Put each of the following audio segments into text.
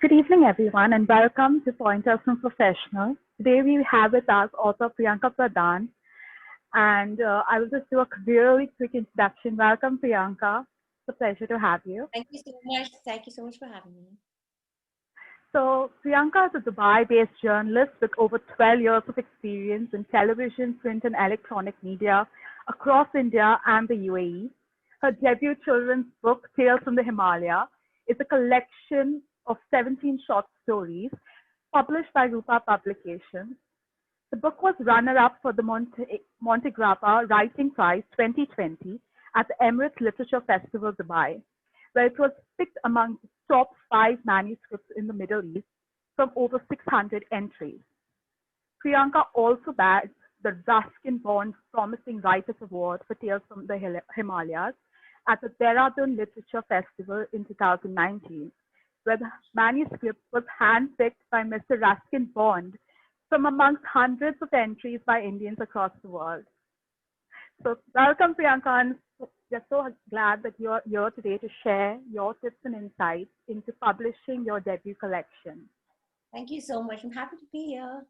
Good evening, everyone, and welcome to Pointers from Professional. Today we have with us author Priyanka Pradhan, and I will just do a really quick introduction. Welcome, Priyanka. It's a pleasure to have you. Thank you so much. Thank you so much for having me. So, Priyanka is a Dubai based journalist with over 12 years of experience in television, print, and electronic media across India and the UAE. Her debut children's book, Tales from the Himalaya, is a collection of 17 short stories published by Rupa Publications. The book was runner-up for the Monte Grappa Writing Prize 2020 at the Emirates Literature Festival, Dubai, where it was picked among the top five manuscripts in the Middle East from over 600 entries. Priyanka also bagged the Ruskin Bond Promising Writers Award for Tales from the Himalayas at the Dehradun Literature Festival in 2019, where the manuscript was handpicked by Mr. Ruskin Bond from amongst hundreds of entries by Indians across the world. So, welcome, Priyanka, and we're so glad that you're here today to share your tips and insights into publishing your debut collection. Thank you so much. I'm happy to be here.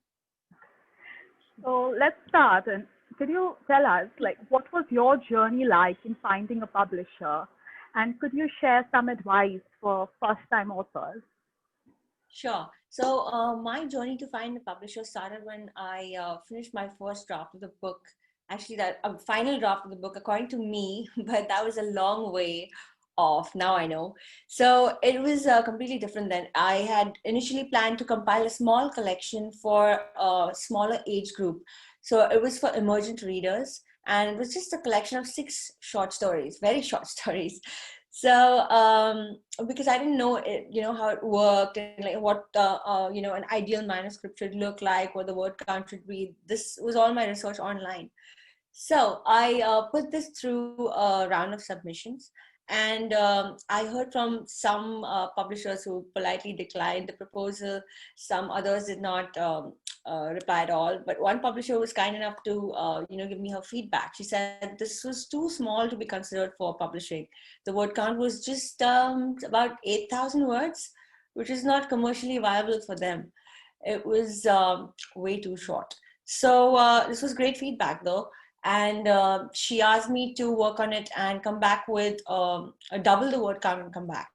So, let's start. And could you tell us, like, what was your journey like in finding a publisher? And could you share some advice for first-time authors? Sure. So my journey to find a publisher started when I finished my first draft of the book. Actually, that final draft of the book, according to me, but that was a long way off. Now I know. So it was completely different then. I had initially planned to compile a small collection for a smaller age group. So it was for emergent readers, and it was just a collection of six short stories, very short stories. So because I didn't know it, how it worked, and like what an ideal manuscript should look like, what the word count should be. This was all my research online. So I put this through a round of submissions, and I heard from some publishers who politely declined the proposal. Some others did not reply at all. But one publisher was kind enough to give me her feedback. She said this was too small to be considered for publishing. The word count was just about 8,000 words, which is not commercially viable for them. It was way too short. So this was great feedback, though. And she asked me to work on it and come back with a double the word count and come back.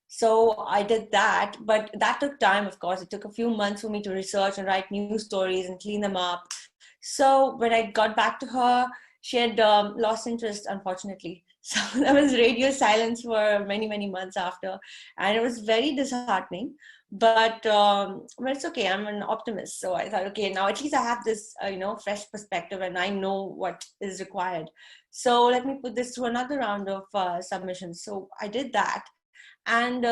So I did that, but that took time, of course. It took a few months for me to research and write new stories and clean them up. So when I got back to her, she had lost interest, unfortunately. So there was radio silence for many, many months after. And it was very disheartening. But it's okay. I'm an optimist. So I thought, okay, now at least I have this, fresh perspective and I know what is required. So let me put this through another round of submissions. So I did that. And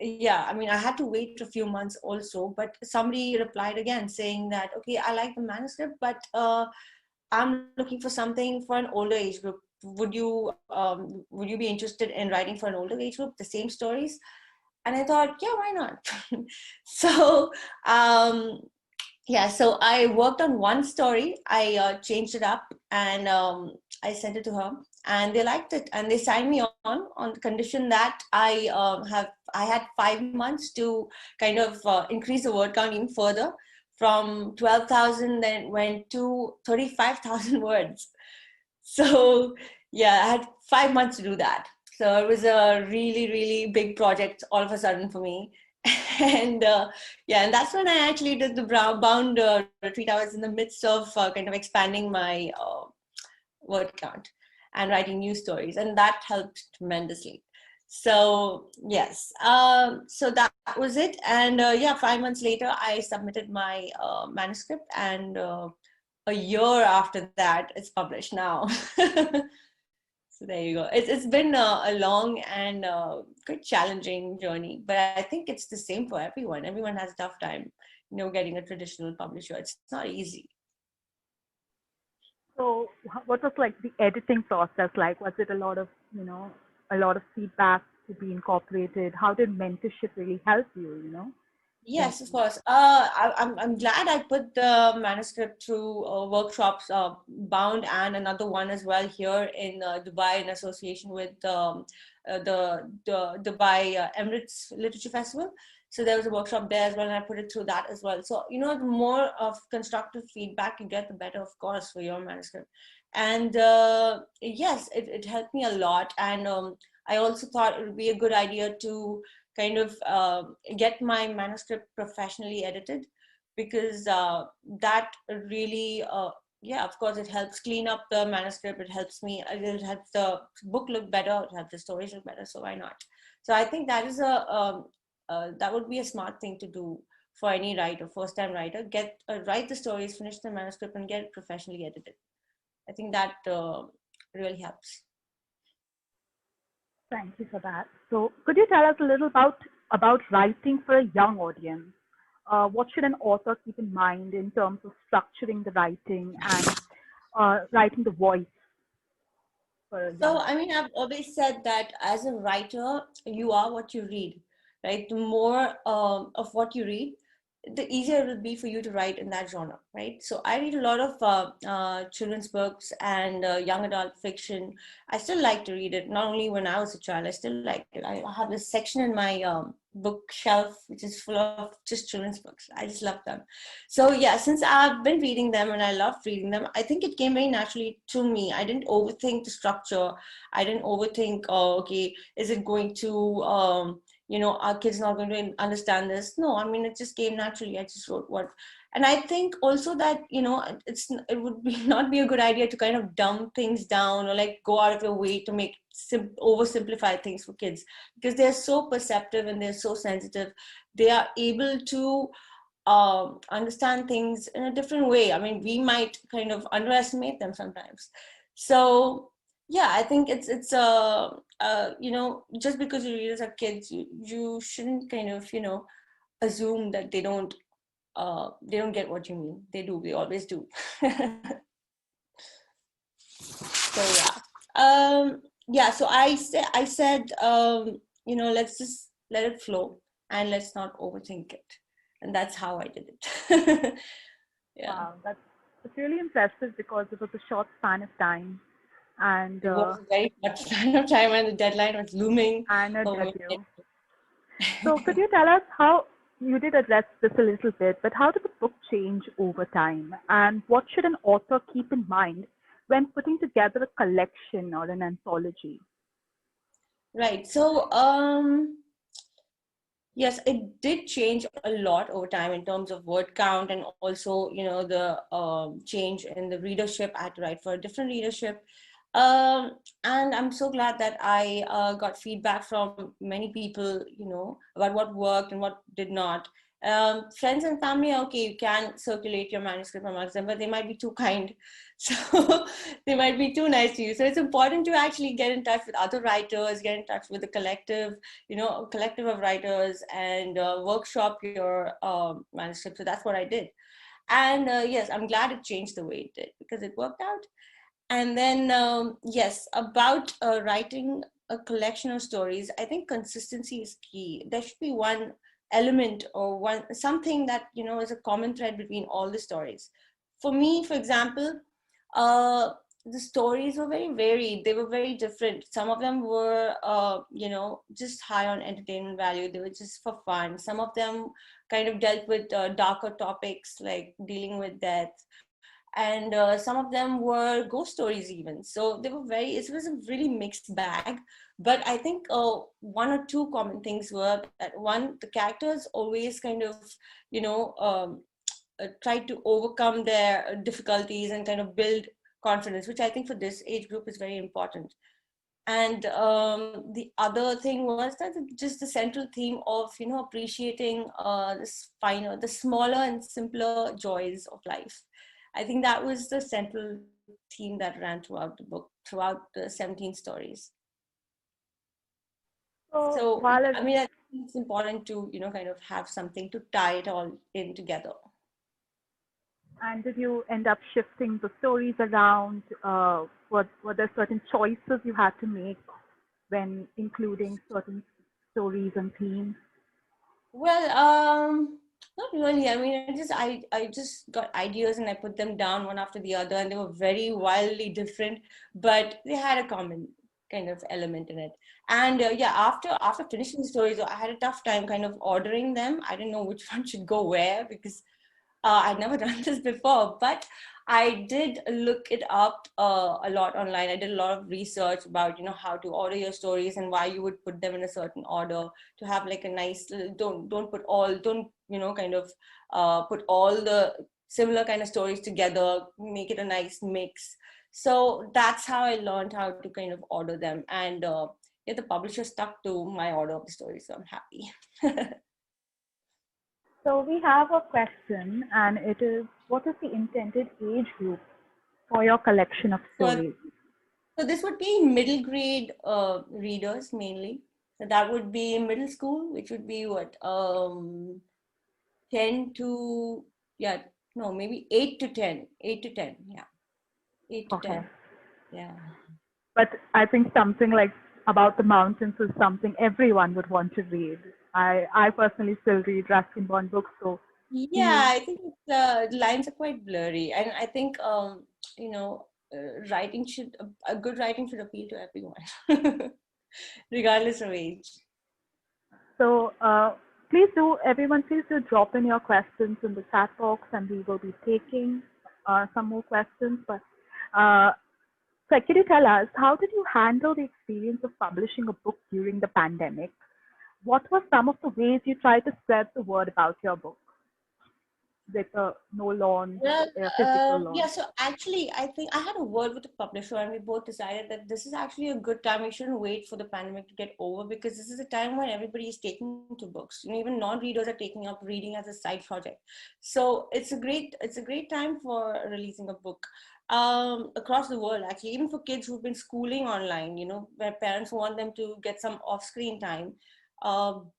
yeah, I mean, I had to wait a few months also, but somebody replied again saying that, okay, I like the manuscript, but I'm looking for something for an older age group. Would you be interested in writing for an older age group, the same stories? And I thought, yeah, why not? So yeah, so I worked on one story. I changed it up, and I sent it to her, and they liked it, and they signed me on the condition that I had 5 months to kind of increase the word count even further. From 12,000, then went to 35,000 words. So yeah, I had 5 months to do that. So it was a really, really big project all of a sudden for me. And yeah, and that's when I actually did the bound retreat. I was in the midst of kind of expanding my word count and writing new stories, and that helped tremendously. So yes, so that was it. And yeah, 5 months later, I submitted my manuscript, and a year after that, it's published now. So there you go. It's been a long and quite challenging journey, but I think it's the same for everyone. Everyone has a tough time, getting a traditional publisher. It's not easy. So, what was like the editing process like? Was it a lot of feedback to be incorporated? How did mentorship really help you? Yes, of course. I'm glad I put the manuscript through workshops, Bound, and another one as well here in Dubai in association with the Dubai Emirates Literature Festival. So there was a workshop there as well, and I put it through that as well. So, the more of constructive feedback you get, the better, of course, for your manuscript. And yes, it helped me a lot. And I also thought it would be a good idea to kind of get my manuscript professionally edited, because that really, yeah, of course, it helps clean up the manuscript. It helps me, it helps the book look better, it helps the stories look better. So why not? So I think that is that would be a smart thing to do for any writer, first time writer. Write the stories, finish the manuscript, and get it professionally edited. I think that really helps. Thank you for that. So, could you tell us a little about writing for a young audience? What should an author keep in mind in terms of structuring the writing and writing the voice for a So, young I audience? mean, I've always said that as a writer, you are what you read, right? The more of what you read, the easier it will be for you to write in that genre, right? So I read a lot of children's books and young adult fiction. I still like to read it, not only when I was a child, I still like it. I have this section in my bookshelf which is full of just children's books. I just love them. So yeah, since I've been reading them and I love reading them, I think it came very naturally to me. I didn't overthink the structure. I didn't overthink, oh, okay, is it going to our kids not going to understand this? No, I mean, it just came naturally. I just wrote what. And I think also that it would be not be a good idea to kind of dumb things down or like go out of your way to make oversimplify things for kids, because they're so perceptive and they're so sensitive. They are able to understand things in a different way. I mean, we might kind of underestimate them sometimes. So yeah, I think it's just because your readers are kids, you shouldn't kind of assume that they don't get what you mean. They do. They always do. So yeah. So I said let's just let it flow and let's not overthink it, and that's how I did it. Yeah. Wow, that's really impressive because it was a short span of time, and It was a very short span of time and the deadline was looming and a over. debut. So, could you tell us how you did address this a little bit, but how did the book change over time? And what should an author keep in mind when putting together a collection or an anthology? Right. So, yes, it did change a lot over time in terms of word count, and also, the change in the readership. I had to write for a different readership. And I'm so glad that I got feedback from many people, about what worked and what did not. Friends and family, okay, you can circulate your manuscript amongst them, but they might be too kind. So they might be too nice to you. So it's important to actually get in touch with other writers, get in touch with a collective, a collective of writers, and workshop your manuscript. So that's what I did. And yes, I'm glad it changed the way it did, because it worked out. And then, yes, about writing a collection of stories, I think consistency is key. There should be one element or something that, is a common thread between all the stories. For me, for example, uh, the stories were very varied. They were very different. Some of them were, just high on entertainment value. They were just for fun. Some of them kind of dealt with darker topics like dealing with death, and some of them were ghost stories even. So they were it was a really mixed bag. But I think one or two common things were that, one, the characters always kind of tried to overcome their difficulties and kind of build confidence, which I think for this age group is very important. And the other thing was that just the central theme of appreciating the smaller and simpler joys of life. I think that was the central theme that ran throughout the book, throughout the 17 stories. So, So while I mean, I think it's important to kind of have something to tie it all in together. and did you end up shifting the stories around? Were there certain choices you had to make when including certain stories and themes? Well, not really. I mean, I just got ideas and I put them down one after the other, and they were very wildly different, but they had a kind of element in it. And yeah, after finishing the stories, I had a tough time kind of ordering them. I didn't know which one should go where, because I'd never done this before, but I did look it up a lot online. I did a lot of research about, how to order your stories and why you would put them in a certain order to have like a nice, don't put all, don't, kind of put all the similar kind of stories together, make it a nice mix. So that's how I learned how to kind of order them. And yeah, the publisher stuck to my order of the stories, so I'm happy. So we have a question, and it is, what is the intended age group for your collection of So stories? So this would be middle grade readers mainly. So that would be middle school, which would be what, 10 to, yeah, no, maybe 8 to 10, 8 to 10, yeah, 8 to Okay. 10, yeah. But I think something like About the Mountains is something everyone would want to read. I personally still read Ruskin Bond books, so Yeah, he I think the lines are quite blurry, and I think you know, writing should a good writing should appeal to everyone, regardless of age. so please do everyone please do drop in your questions in the chat box, and we will be taking some more questions. But uh, so could you tell us how did you handle the experience of publishing a book during the pandemic? What were some of the ways you tried to spread the word about your book with a no launch, Well, a physical yeah, launch? so actually, I think I had a word with the publisher, and we both decided that this is actually a good time. We shouldn't wait for the pandemic to get over, because this is a time when everybody is taking to books. Even non-readers are taking up reading as a side project. So it's a great time for releasing a book across the world, actually, even for kids who've been schooling online, where parents want them to get some off-screen time.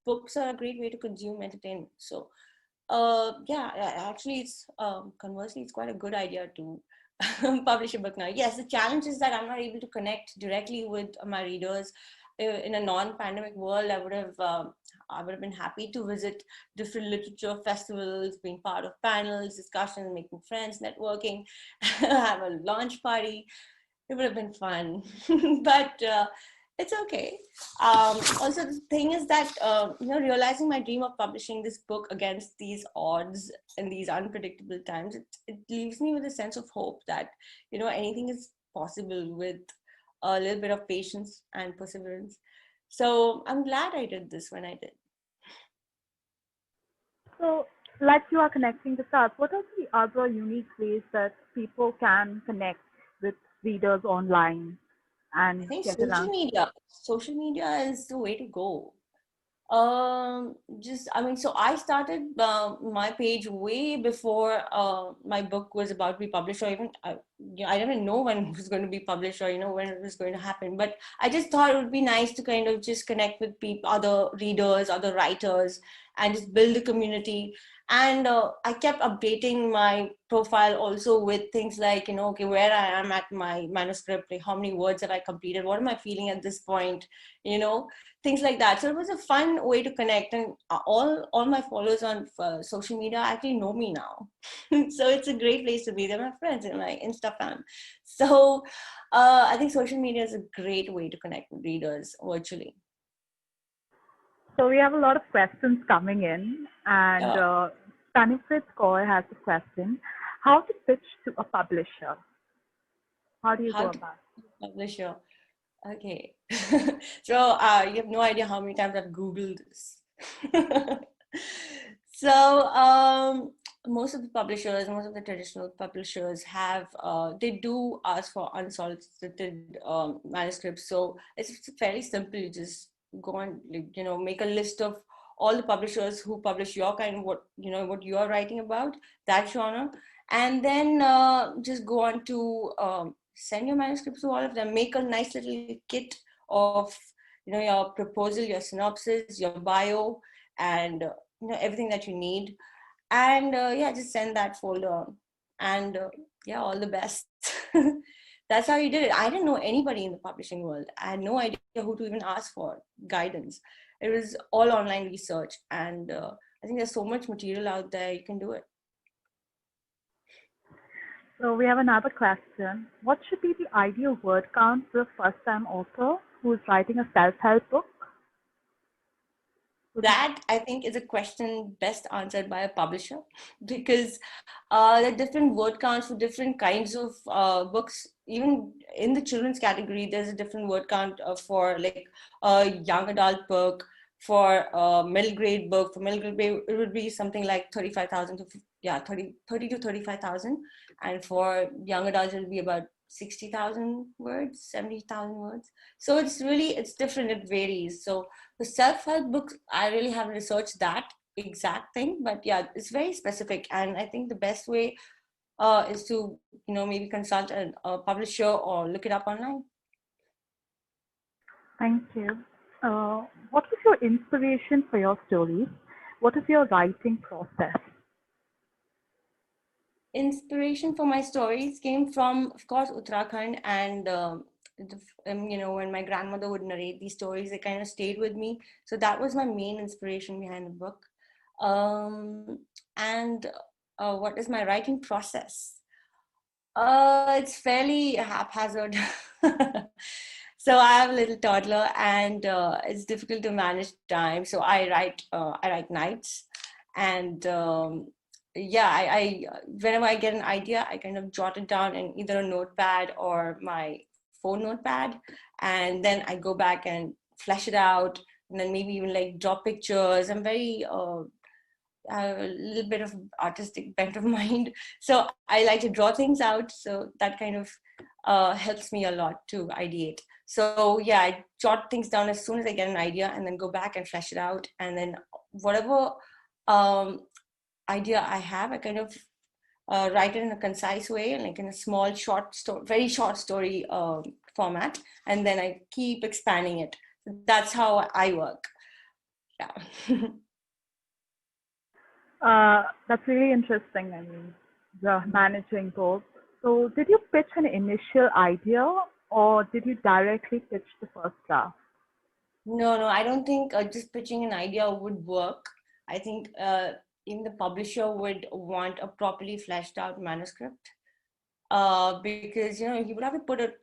Books are a great way to consume entertainment. So yeah, actually, it's conversely, it's quite a good idea to publish a book now. Yes, the challenge is that I'm not able to connect directly with my readers. In a non-pandemic world, I would have been happy to visit different literature festivals, being part of panels, discussions, making friends, networking, have a launch party. It would have been fun, but it's okay. Also, the thing is that realizing my dream of publishing this book against these odds and these unpredictable times, it leaves me with a sense of hope that anything is possible with a little bit of patience and perseverance. So I'm glad I did this when I did. So, like you are connecting the stars, what are the other unique ways that people can connect with readers online I and think get social around? media, social media is the way to go. Just, I mean, so I started my page way before my book was about to be published, or even I didn't know when it was going to be published, or when it was going to happen. But I just thought it would be nice to kind of just connect with people, other readers, other writers, and just build a community. And I kept updating my profile also with things like, okay, where I am at my manuscript, like how many words have I completed, what am I feeling at this point, you know things like that. So it was a fun way to connect, and all my followers on social media actually know me now. So it's a great place to be. They're my friends in my Insta fam. So I think social media is a great way to connect with readers virtually. So, we have a lot of questions coming in, and Yeah. Tanifrit Kaur has a question: how to pitch to a publisher? How do you go How to about publish your Okay. So you have no idea how many times I've Googled this. So most of the publishers, most of the traditional publishers they do ask for unsolicited manuscripts. So it's fairly simple. You just go and make a list of all the publishers who publish your kind, what you're writing about, that genre, and then just go on to send your manuscripts to all of them. Make a nice little kit of your proposal, your synopsis, your bio, and everything that you need. And yeah, just send that folder. And yeah, all the best. That's how you did it. I didn't know anybody in the publishing world. I had no idea who to even ask for guidance. It was all online research, and I think there's so much material out there. You can do it. So we have another question. What should be the ideal word count for a first-time author who is writing a self-help book? Would you- That I think is a question best answered by a publisher because there are different word counts for different kinds of books. Even in the children's category, there's a different word count for like a young adult book, for a middle grade book. For middle grade, it would be something like 35,000 to yeah 30 to 35,000, and for young adults, it would be about 60,000 words, 70,000 words. So it's different. It varies. So the self-help books, I really haven't researched that exact thing, but yeah, it's very specific. And I think the best way is to, maybe consult a publisher or look it up online. Thank you. What was your inspiration for your stories? What is your writing process? Inspiration for my stories came from, of course, Uttarakhand, and when my grandmother would narrate these stories, they kind of stayed with me. So that was my main inspiration behind the book. And what is my writing process? It's fairly haphazard. So I have a little toddler, and it's difficult to manage time. So I write nights, and yeah, I whenever I get an idea, I kind of jot it down in either a notepad or my phone notepad, and then I go back and flesh it out, and then maybe even like draw pictures. I'm very a little bit of artistic bent of mind. So I like to draw things out. So that kind of helps me a lot to ideate. So yeah, I jot things down as soon as I get an idea and then go back and flesh it out. And then whatever um, idea I have, I kind of write it in a concise way, like in a small, short story, very short story format. And then I keep expanding it. That's how I work. Yeah. That's really interesting. I mean, the managing both. So, did you pitch an initial idea or did you directly pitch the first draft? No, I don't think just pitching an idea would work. I think even the publisher would want a properly fleshed out manuscript because he would have to put a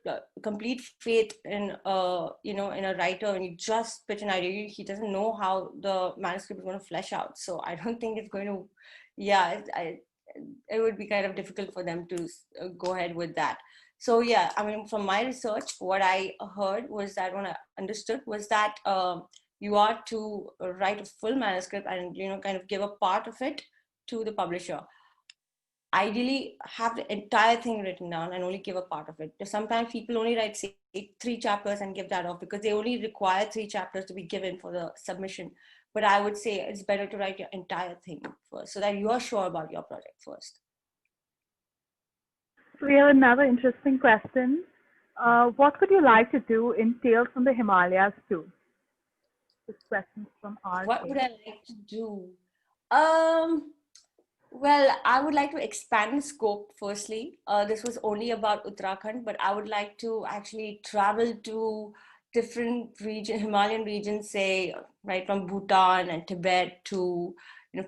complete faith in in a writer. And you just pitch an idea, he doesn't know how the manuscript is going to flesh out. So I don't think it's going to, yeah, it would be kind of difficult for them to go ahead with that. So yeah, I mean, from my research, what I heard was that when I understood was that you are to write a full manuscript and kind of give a part of it to the publisher. Ideally, have the entire thing written down and only give a part of it. Sometimes people only write, say, 3 chapters and give that off because they only require 3 chapters to be given for the submission. But I would say it's better to write your entire thing first so that you are sure about your project first. So, we have another interesting question. What would you like to do in Tales from the Himalayas too? This question is from What RK. would I like to do? Um, well, I would like to expand the scope firstly. This was only about Uttarakhand, but I would like to actually travel to different Himalayan regions, say right from Bhutan and Tibet to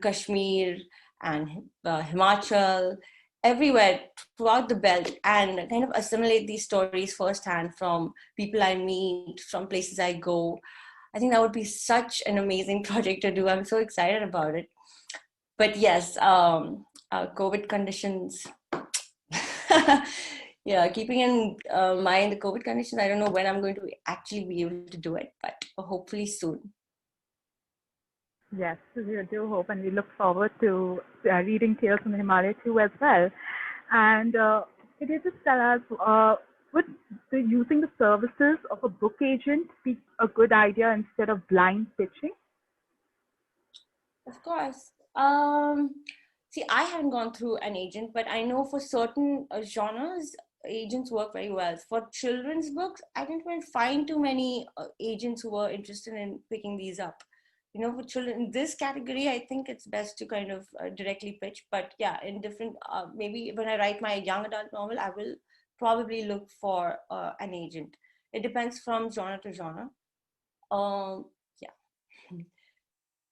Kashmir and Himachal, everywhere throughout the belt, and kind of assimilate these stories firsthand from people I meet, from places I go. I think that would be such an amazing project to do. I'm so excited about it. But yes, COVID conditions. Yeah, keeping in mind the COVID conditions, I don't know when I'm going to actually be able to do it, but hopefully soon. Yes, we do hope, and we look forward to reading Tales from the Himalayas too as well. And could you just tell us, would using the services of a book agent be a good idea instead of blind pitching? Of course. See, I haven't gone through an agent, but I know for certain genres, agents work very well. For children's books, I didn't even find too many agents who were interested in picking these up. For children in this category, I think it's best to kind of directly pitch. But yeah, in different, maybe when I write my young adult novel, I will probably look for an agent. It depends from genre to genre. Yeah.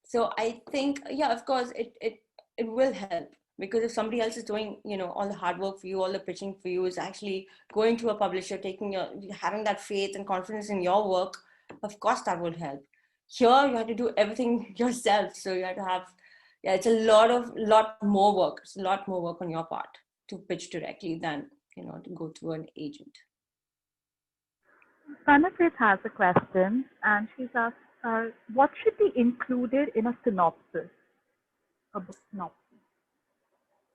So I think, yeah, of course, it will help. Because if somebody else is doing, all the hard work for you, all the pitching for you, is actually going to a publisher, having that faith and confidence in your work, of course that would help. Here you have to do everything yourself, so you have to have, yeah, it's a lot more work. It's a lot more work on your part to pitch directly than, to go through an agent. Sanaprit has a question, and she's asked, what should be included in a synopsis, a book synopsis?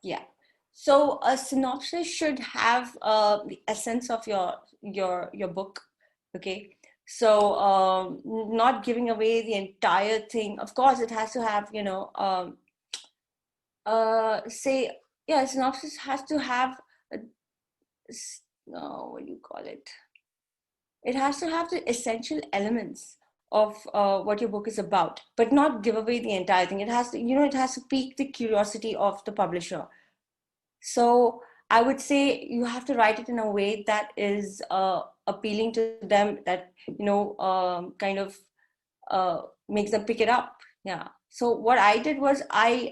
Yeah. So a synopsis should have the essence of your book. Okay. So not giving away the entire thing. Of course, it has to have, say, yeah, synopsis has to have, a, no, what do you call it? It has to have the essential elements of what your book is about, but not give away the entire thing. It has to, it has to pique the curiosity of the publisher. So I would say you have to write it in a way that is appealing to them, that, kind of makes them pick it up. Yeah. So what I did was I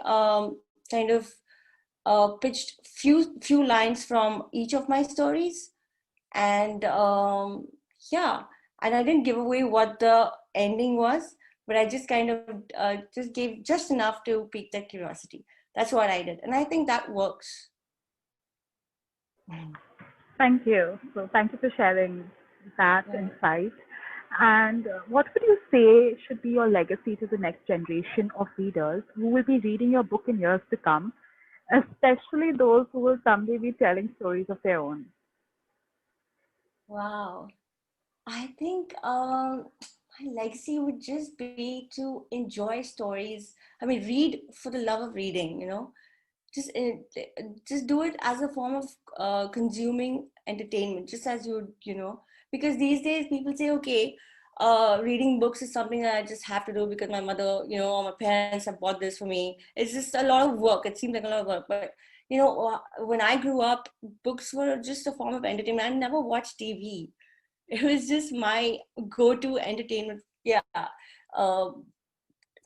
kind of pitched few lines from each of my stories, and yeah, and I didn't give away what the ending was, but I just kind of just gave just enough to pique that curiosity. That's what I did, and I think that works. Thank you. So thank you for sharing that Yeah. insight. And what would you say should be your legacy to the next generation of readers who will be reading your book in years to come, especially those who will someday be telling stories of their own? Wow. I think my legacy would just be to enjoy stories. I mean, read for the love of reading, just just do it as a form of consuming entertainment, just as because these days people say, okay, reading books is something that I just have to do because my mother, or my parents have bought this for me. It's just a lot of work. It seems like a lot of work, but when I grew up, books were just a form of entertainment. I never watched TV. It was just my go-to entertainment. Yeah. um,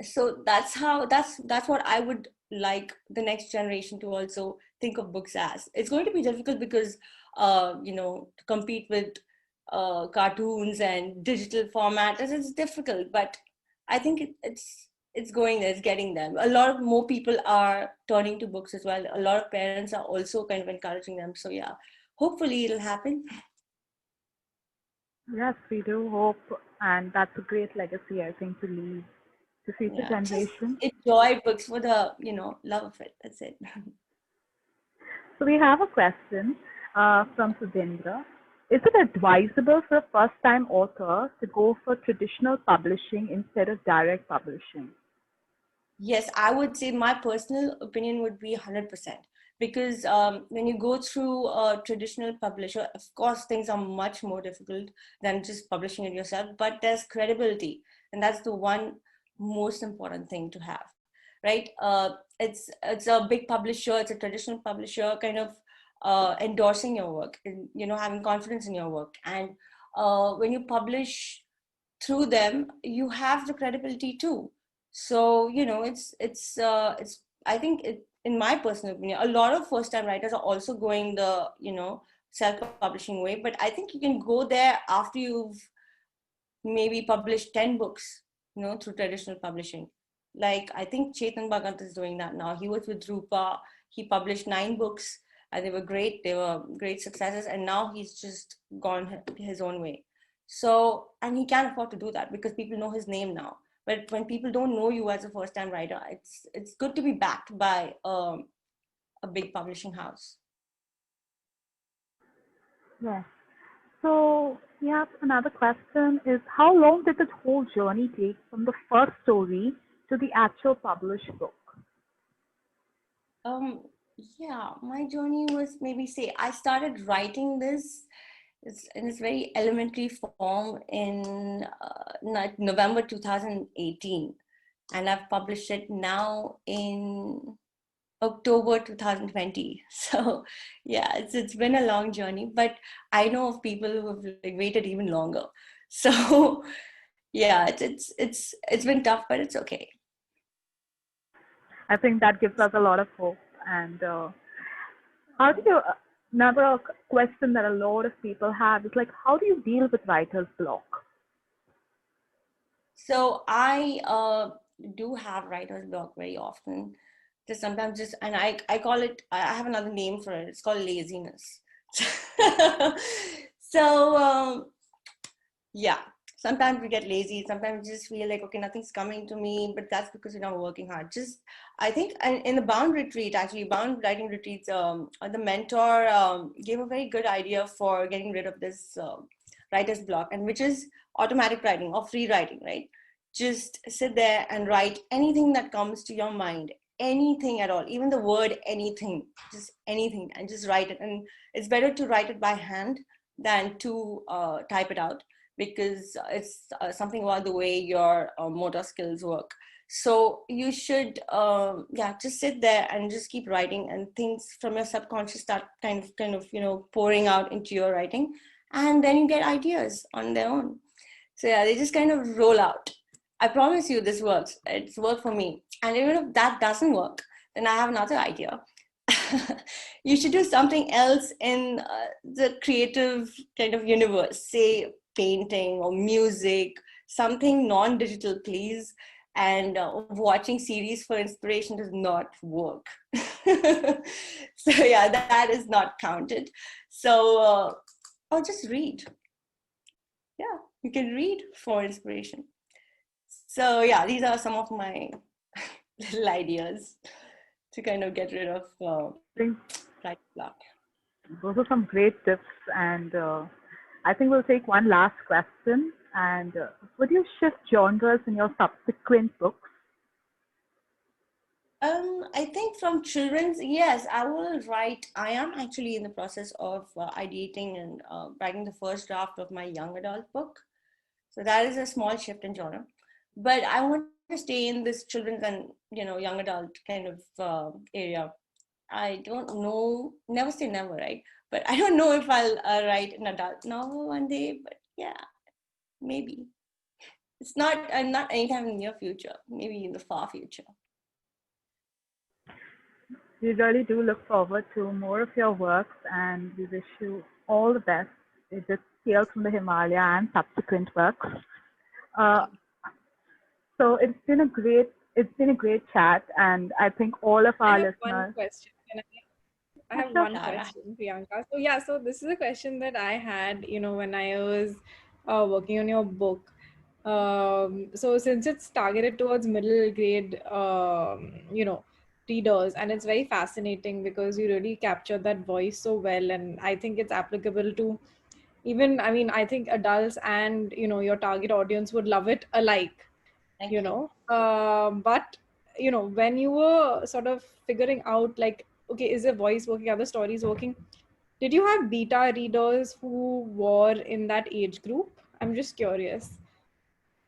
so that's what I would like the next generation to also think of books as. It's going to be difficult because to compete with cartoons and digital format, it's difficult, but I think it's going there, it's getting there. A lot of more people are turning to books as well. A lot of parents are also kind of encouraging them, so yeah, hopefully it'll happen. Yes, we do hope, and that's a great legacy, I think, to leave to future Yeah, just generations. enjoy books for the love of it. That's it. So we have a question from Sudhindra. Is it advisable for a first-time author to go for traditional publishing instead of direct publishing? Yes, I would say my personal opinion would be 100%, because when you go through a traditional publisher, of course, things are much more difficult than just publishing it yourself, but there's credibility. And that's the one most important thing to have, right? It's a big publisher, it's a traditional publisher kind of endorsing your work, and, having confidence in your work. And when you publish through them, you have the credibility too. So it's I think in my personal opinion, a lot of first time writers are also going the self publishing way, but I think you can go there after you've maybe published 10 books, through traditional publishing. Like, I think Chetan Bhagat is doing that now. He was with Drupa, he published 9 books, and they were great successes, and now he's just gone his own way. So, and he can't afford to do that because people know his name now. But when people don't know you as a first time writer, it's good to be backed by a big publishing house. Yes. So we have another question is how long did the whole journey take from the first story to the actual published book? Um, yeah, my journey was, maybe say, I started writing this in its very elementary form in November 2018, and I've published it now in October 2020. So yeah, it's been a long journey, but I know of people who have like waited even longer. So yeah, it's been tough, but it's okay. I think that gives us a lot of hope. And how do you, another question that a lot of people have is like, how do you deal with writer's block? So I do have writer's block very often. Just sometimes just, and I call it, I have another name for it. It's called laziness. So yeah, sometimes we get lazy. Sometimes we just feel like, okay, nothing's coming to me, but that's because you're not working hard. Just, I think in the bound retreat, actually bound writing retreats, the mentor gave a very good idea for getting rid of this writer's block, and which is automatic writing or free writing, right? Just sit there and write anything that comes to your mind, anything at all, even the word anything, just anything, and just write it. And it's better to write it by hand than to type it out, because it's something about the way your motor skills work. So you should, yeah, just sit there and just keep writing, and things from your subconscious start kind of, pouring out into your writing, and then you get ideas on their own. So yeah, they just kind of roll out. I promise you this works. It's worked for me. And even if that doesn't work, then I have another idea. You should do something else in the creative kind of universe, say painting or music, something non-digital, please. And watching series for inspiration does not work. So yeah, that is not counted. So, or just read. Yeah, you can read for inspiration. So yeah, these are some of my little ideas to kind of get rid of I think writer's block. those are some great tips. And I think we'll take one last question. And would you shift genres in your subsequent books? I think from children's, yes, I will write. I am actually in the process of ideating and writing the first draft of my young adult book. So that is a small shift in genre. But I want to stay in this children's and young adult kind of area. I don't know, never say never, right? But I don't know if I'll write an adult novel one day. But yeah, maybe it's not anytime in the near future. Maybe in the far future. We really do look forward to more of your works, and we wish you all the best with the Tales from the Himalaya and subsequent works. Thank Uh, you. so it's been a great chat, and I think all of I our have one listeners. question. I have Sure. one Tara. question, Priyanka. So yeah, so this is a question that I had, when I was working on your book. So since it's targeted towards middle grade, readers, and it's very fascinating because you really captured that voice so well, and I think it's applicable to even, I mean, I think adults and your target audience would love it alike. Thank you. But when you were sort of figuring out, like, okay, is the voice working, are the stories working, did you have beta readers who were in that age group? I'm just curious.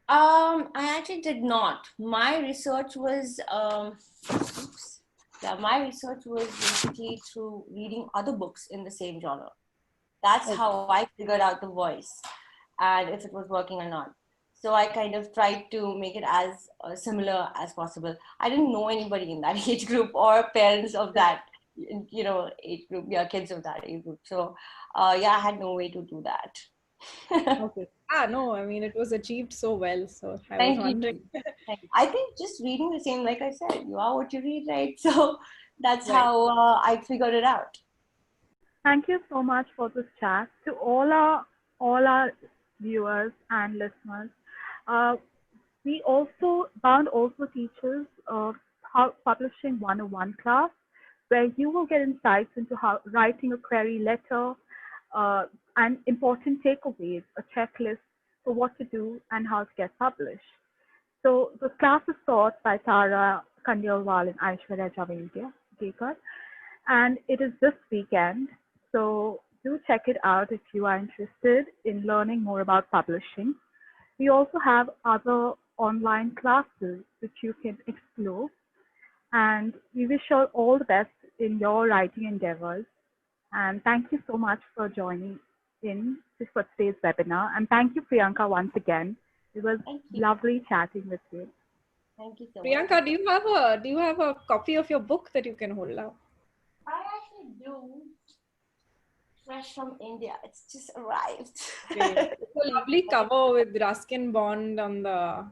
I actually did not. My research was, oops. Yeah, my research was basically through reading other books in the same genre. That's Okay. how I figured out the voice and if it was working or not. So I kind of tried to make it as similar as possible. I didn't know anybody in that age group or parents of that, age group, yeah, kids of that age group. So yeah, I had no way to do that. Okay. No, I mean, it was achieved so well, so I was Thank you. wondering. I think just reading the same, like I said, you are what you read, right? So that's Right. how I figured it out. Thank you so much for this chat to all our viewers and listeners. Uh, we also Bound also teaches how publishing 101 class, where you will get insights into how writing a query letter uh, and important takeaways, a checklist for what to do and how to get published. So the class is taught by Tara Kandilwal and Aishwarya Javadekar, and it is this weekend. So do check it out if you are interested in learning more about publishing. We also have other online classes which you can explore, and we wish you all the best in your writing endeavors. And thank you so much for joining in for today's webinar. And thank you, Priyanka, once again. It was Thank you. lovely chatting with you. Thank you so much. Priyanka, do you have a copy of your book that you can hold out? do. Fresh from India. It's just arrived. Great. It's a lovely cover with Ruskin Bond on the.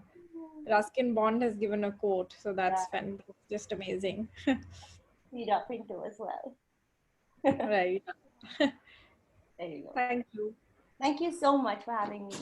Ruskin Bond has given a quote, so that's just amazing. Read up into as well. Right. There you go. Thank you. Thank you so much for having me.